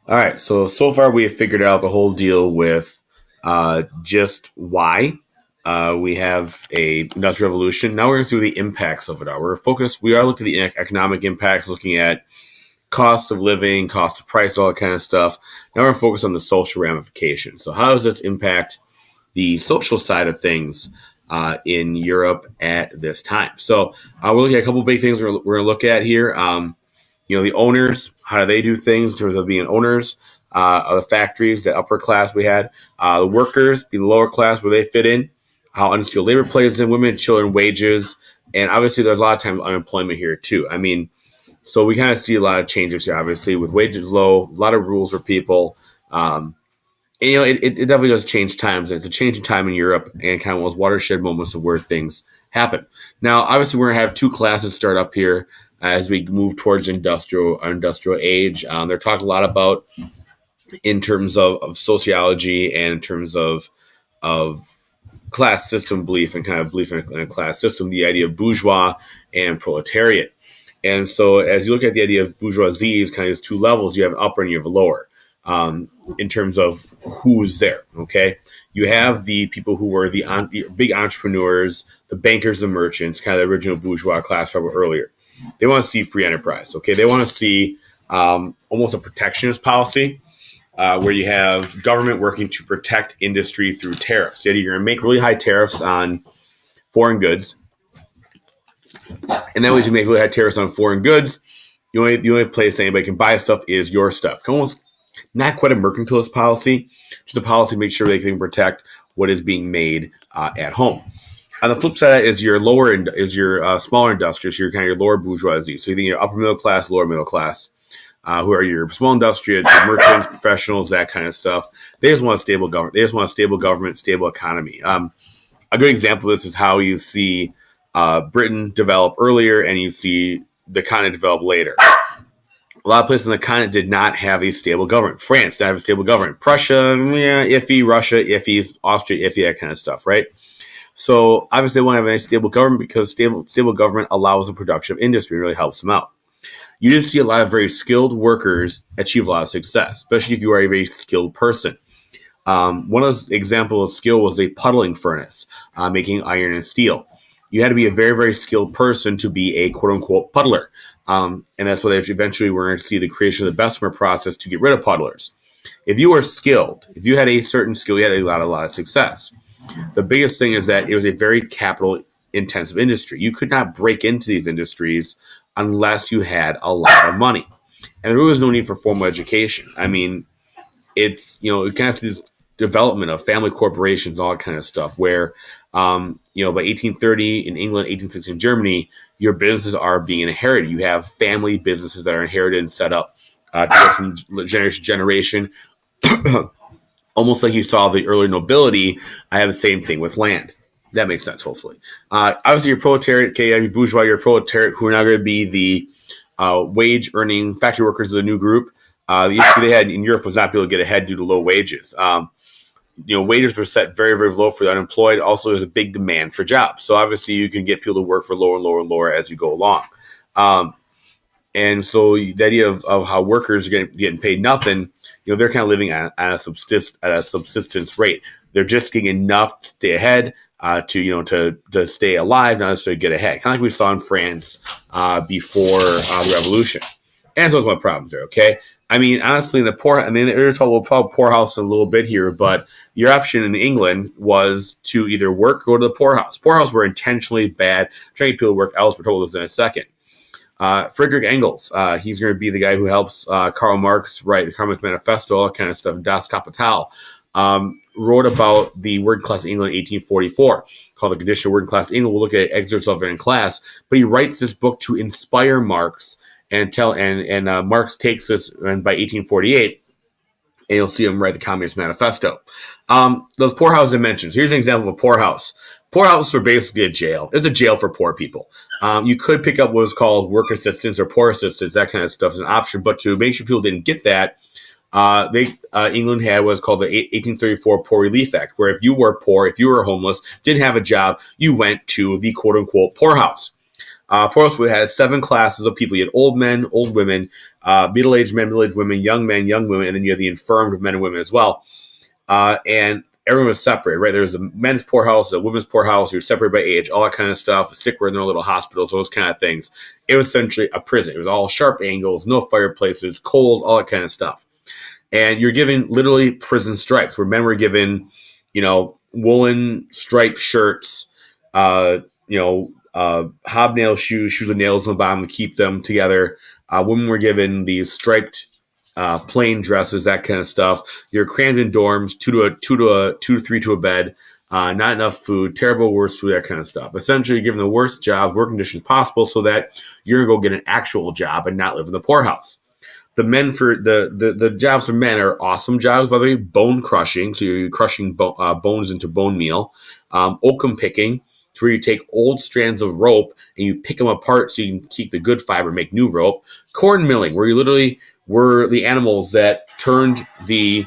All right. So far we have figured out the whole deal with just why we have a industrial revolution. Now we're going to see the impacts of it are. We're focused. We are looking at the economic impacts, looking at cost of living, cost of price, all that kind of stuff. Now we're focused on the social ramifications. So how does this impact the social side of things in Europe at this time? So we're looking at a couple of big things we're going to look at here. The owners, how do they do things in terms of being owners of the factories, the upper class we had, the workers, the lower class, where they fit in, how unskilled labor plays in, women, children, wages, and obviously there's a lot of times unemployment here too. I mean, so we kind of see a lot of changes here, obviously, with wages low, a lot of rules for people. It definitely does change times. It's a change in time in Europe and kind of those watershed moments of where things happen. Now, obviously, we're going to have two classes start up here as we move towards industrial age. They're talking a lot about in terms of sociology and in terms of class system belief and kind of belief in a class system, the idea of bourgeois and proletariat. And so as you look at the idea of bourgeoisie, it's kind of these two levels. You have an upper and you have a lower in terms of who's there. Okay. You have the people who were the big entrepreneurs, the bankers, the merchants, kind of the original bourgeois class from earlier. They want to see free enterprise. Okay. They want to see almost a protectionist policy where you have government working to protect industry through tariffs. You're going to make really high tariffs on foreign goods. And that way you make really high tariffs on foreign goods. The only place anybody can buy stuff is your stuff. Almost not quite a mercantilist policy, just a policy to make sure they can protect what is being made at home. On the flip side is your smaller industrials, your kind of your lower bourgeoisie. So you think your upper middle class, lower middle class, who are your small industrials, merchants, professionals, that kind of stuff. They just want a stable government. They just want a stable government, stable economy. A good example of this is how you see Britain develop earlier and you see the continent develop later. A lot of places in the continent did not have a stable government. France didn't have a stable government. Prussia, iffy. Russia, iffy. Austria, iffy, that kind of stuff, right? So obviously they want to have a stable government because stable government allows the production of industry, really helps them out. You just see a lot of very skilled workers achieve a lot of success, especially if you are a very skilled person. One of the examples of skill was a puddling furnace, making iron and steel. You had to be a very, very skilled person to be a quote-unquote puddler. And that's why eventually we're going to see the creation of the Bessemer process to get rid of puddlers. If you were skilled, if you had a certain skill, you had a lot of success. The biggest thing is that it was a very capital-intensive industry. You could not break into these industries unless you had a lot of money. And there was no need for formal education. I mean, it's, it kind of this development of family corporations, all that kind of stuff, where, by 1830 in England, 1860 in Germany, your businesses are being inherited. You have family businesses that are inherited and set up to go from generation to generation. Almost like you saw the early nobility, I have the same thing with land. That makes sense, hopefully. Obviously, your proletariat, okay, your bourgeois, your proletariat, who are now going to be the wage-earning factory workers of the new group. The issue they had in Europe was not being able to get ahead due to low wages. Wages were set very, very low for the unemployed. Also, there's a big demand for jobs. So obviously, you can get people to work for lower and lower and lower as you go along. And so the idea of how workers are getting paid nothing, they're kind of living at a subsistence rate. They're just getting enough to stay ahead, to stay alive, not necessarily get ahead. Kind of like we saw in France before the revolution. And so it's my problems there, okay? I mean, honestly, we'll talk poorhouse a little bit here, but your option in England was to either work or go to the poorhouse. Poorhouse were intentionally bad, trying to get people to work else. We'll talk about this in a second. Friedrich Engels, he's going to be the guy who helps Karl Marx write the Karl Marx Manifesto, all that kind of stuff, Das Kapital. Wrote about the working class in England in 1844, called The Condition of Working Class in England. We'll look at excerpts of it in class, but he writes this book to inspire Marx and Marx takes this, and by 1848, and you'll see him write the Communist Manifesto. Those poorhouse dimensions. Here's an example of a poorhouse. Poorhouses are basically a jail. It's a jail for poor people. You could pick up what is called work assistance or poor assistance, that kind of stuff is an option, but to make sure people didn't get that, England had what was called the 1834 Poor Relief Act, where if you were poor, if you were homeless, didn't have a job, you went to the quote-unquote poorhouse. Poorhouse has 7 classes of people. You had old men, old women, middle-aged men, middle-aged women, young men, young women, and then you have the infirmed men and women as well. And everyone was separated, right? There was a men's poorhouse, a women's poorhouse. You're separated by age, all that kind of stuff. The sick were in their little hospitals, those kind of things. It was essentially a prison. It was all sharp angles, no fireplaces, cold, all that kind of stuff. And you're given literally prison stripes, where men were given, woolen striped shirts, hobnail shoes with nails on the bottom to keep them together. Women were given these striped plain dresses, that kind of stuff. You're crammed in dorms, two to three to a bed, not enough food, terrible worst food, that kind of stuff. Essentially, you're given the worst jobs, work conditions possible, so that you're gonna go get an actual job and not live in the poorhouse. The men for the jobs for men are awesome jobs, by the way. Bone crushing, so you're crushing bones into bone meal. Oakum picking, it's where you take old strands of rope and you pick them apart so you can keep the good fiber, make new rope. Corn milling, where you literally were the animals that turned the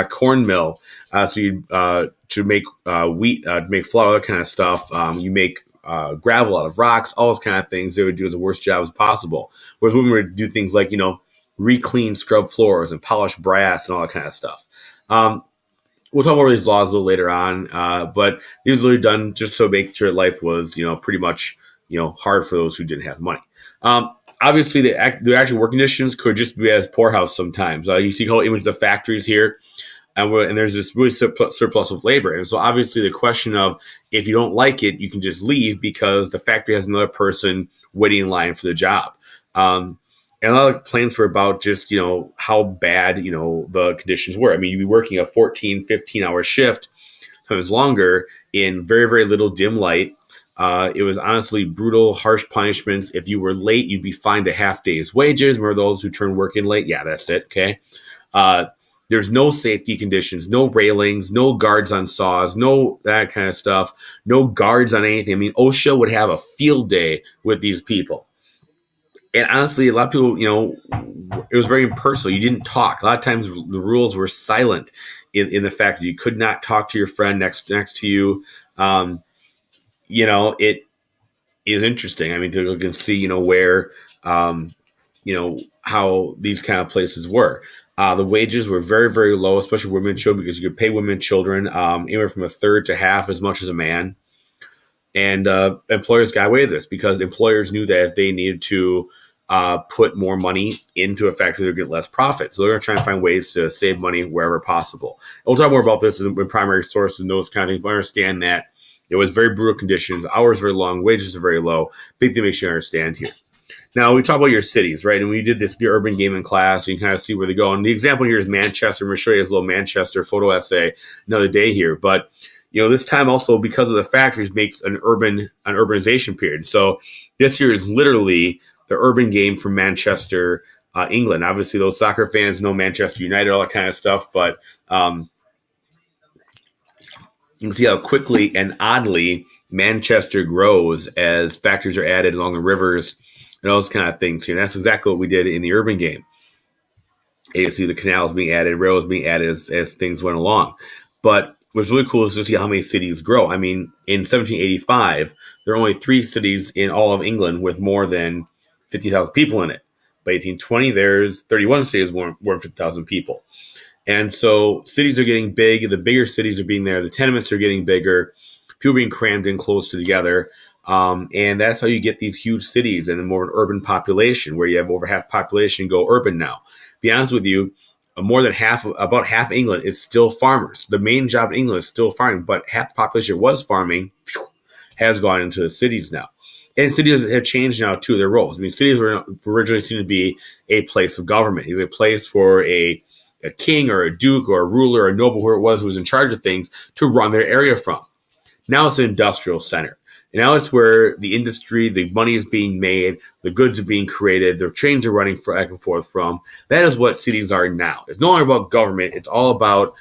corn mill. So you to make wheat, to make flour, that kind of stuff. You make gravel out of rocks, all those kind of things. They would do as the worst jobs possible. Whereas women would do things like, re-clean scrub floors and polish brass and all that kind of stuff. We'll talk more about these laws a little later on, but these were done just to make sure life was, pretty much, hard for those who didn't have money. Obviously, the actual work conditions could just be as poorhouse sometimes. You see how image the factories here, and there's this really surplus of labor. And so obviously the question of, if you don't like it, you can just leave because the factory has another person waiting in line for the job. And a lot of complaints were about just, how bad, the conditions were. I mean, you'd be working a 14, 15-hour shift, sometimes longer, in very, very little dim light. It was honestly brutal, harsh punishments. If you were late, you'd be fined a half day's wages. Remember those who turn work in late? Yeah, that's it. Okay. There's no safety conditions, no railings, no guards on saws, no that kind of stuff, no guards on anything. I mean, OSHA would have a field day with these people. And honestly, a lot of people, it was very impersonal. You didn't talk. A lot of times the rules were silent in the fact that you could not talk to your friend next to you. It is interesting. I mean, you can see, where, how these kind of places were. The wages were very, very low, especially women and children, because you could pay women and children anywhere from a third to half as much as a man. And employers got away with this because employers knew that if they needed to put more money into a factory, they'd get less profit. So they're going to try and find ways to save money wherever possible. And we'll talk more about this in primary sources and those kind of things. But understand that it was very brutal conditions. Hours very long. Wages are very low. Big thing to make sure you understand here. Now, we talk about your cities, right? And we did the urban gaming class. You can kind of see where they go. And the example here is Manchester. I'm going to show you this little Manchester photo essay another day here. But, this time also, because of the factories, makes an urbanization period. So this year is literally the urban game from Manchester, England. Obviously, those soccer fans know Manchester United, all that kind of stuff. But you can see how quickly and oddly Manchester grows as factories are added along the rivers and those kind of things here. And that's exactly what we did in the urban game. You see the canals being added, railroads being added as things went along. But what's really cool is to see how many cities grow. I mean, in 1785, there are only 3 cities in all of England with more than 50,000 people in it. By 1820, there's 31 cities with more than 50,000 people. And so cities are getting big. The bigger cities are being there. The tenements are getting bigger. People being crammed in close together. And that's how you get these huge cities and the more urban population, where you have over half population go urban now. To be honest with you, about half England is still farmers. The main job in England is still farming, but half the population was farming has gone into the cities now. And cities have changed now too, their roles. I mean, cities were originally seen to be a place of government, either a place for a king or a duke or a ruler or a noble, who it was who was in charge of things, to run their area from. Now it's an industrial center. And now it's where the industry, the money is being made, the goods are being created, the trains are running back and forth from. That is what cities are now. It's no longer about government. It's all about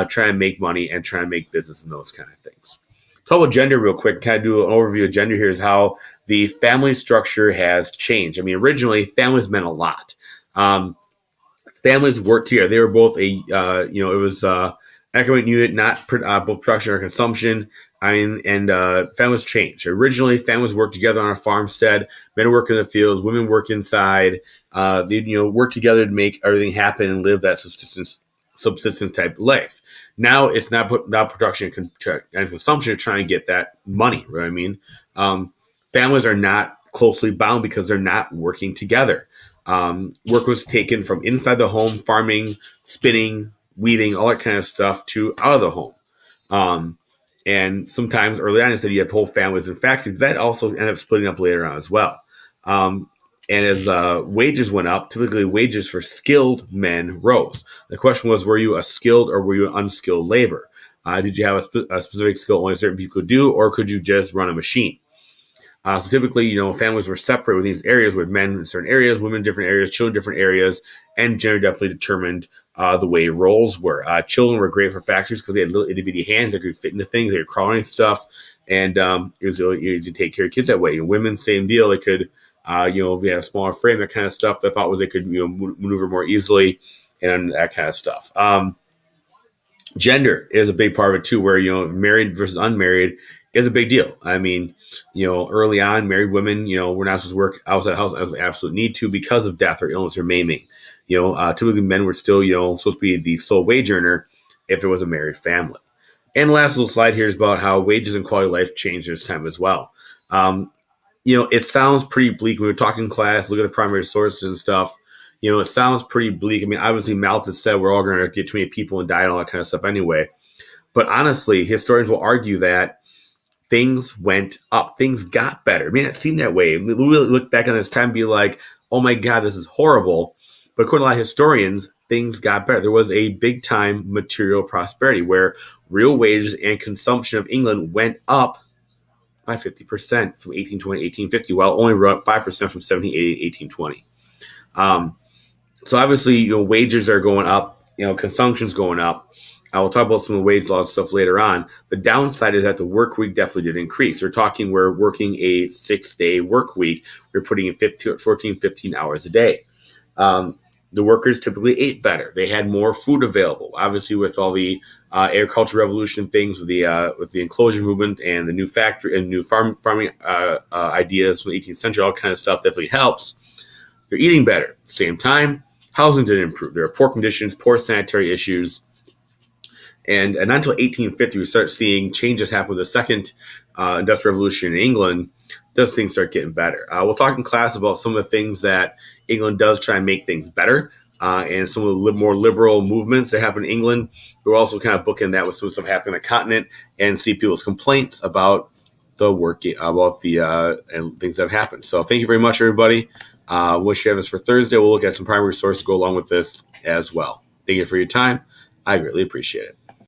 trying to make money and trying to make business and those kind of things. Talk about gender real quick. Kind of do an overview of gender here is how the family structure has changed. I mean, originally, families meant a lot. Families worked together. They were both economic unit, not both production or consumption. I mean, and families change. Originally, families worked together on a farmstead. Men work in the fields, women work inside. They work together to make everything happen and live that subsistence type life. Now it's not production and consumption are trying to get that money. Right? I mean, families are not closely bound because they're not working together. Work was taken from inside the home, farming, spinning, weeding, all that kind of stuff, to out of the home. And sometimes early on, instead you have whole families in factories. That also ended up splitting up later on as well. And as wages went up, typically wages for skilled men rose. The question was, were you a skilled or were you an unskilled labor? Did you have a specific skill only certain people could do, or could you just run a machine? So typically, families were separate with these areas, with men in certain areas, women in different areas, children in different areas, and gender definitely determined the way roles were. Children were great for factories because they had little itty bitty hands that could fit into things, they could crawl into stuff, and it was really easy to take care of kids that way. And women, same deal. They could, if they had a smaller frame, that kind of stuff. They thought was they could, maneuver more easily, and that kind of stuff. Gender is a big part of it too, where married versus unmarried is a big deal. I mean, early on, married women, were not supposed to work outside the house as an absolute need to because of death or illness or maiming. Typically men were still, supposed to be the sole wage earner if there was a married family. And the last little slide here is about how wages and quality of life changed this time as well. It sounds pretty bleak when we're talking class, look at the primary sources and stuff. It sounds pretty bleak. I mean, obviously Malthus said we're all going to get too many people and die and all that kind of stuff anyway. But honestly, historians will argue that things went up. Things got better. It may not seem that way. We really look back on this time and be like, oh my God, this is horrible. But according to a lot of historians, things got better. There was a big time material prosperity where real wages and consumption of England went up by 50% from 1820 to 1850, while only up 5% from 1780 to 1820. So obviously, wages are going up, consumption's going up. I will talk about some of the wage laws stuff later on. The downside is that the work week definitely did increase. We're working a 6-day work week. We're putting in 15 hours a day. The workers typically ate better. They had more food available. Obviously, with all the agricultural revolution things, with the enclosure movement and the new factory and new farming ideas from the 18th century, all kind of stuff definitely helps. They're eating better. At the same time, housing didn't improve. There are poor conditions, poor sanitary issues. And not until 1850, we start seeing changes happen with the second industrial revolution in England. Does things start getting better? We'll talk in class about some of the things that England does try and make things better, and some of the more liberal movements that happen in England. We're also kind of bookend that with some stuff happening on the continent and see people's complaints about the work, about the and things that have happened. So thank you very much, everybody. Wish you have this for Thursday. We'll look at some primary sources to go along with this as well. Thank you for your time. I greatly appreciate it.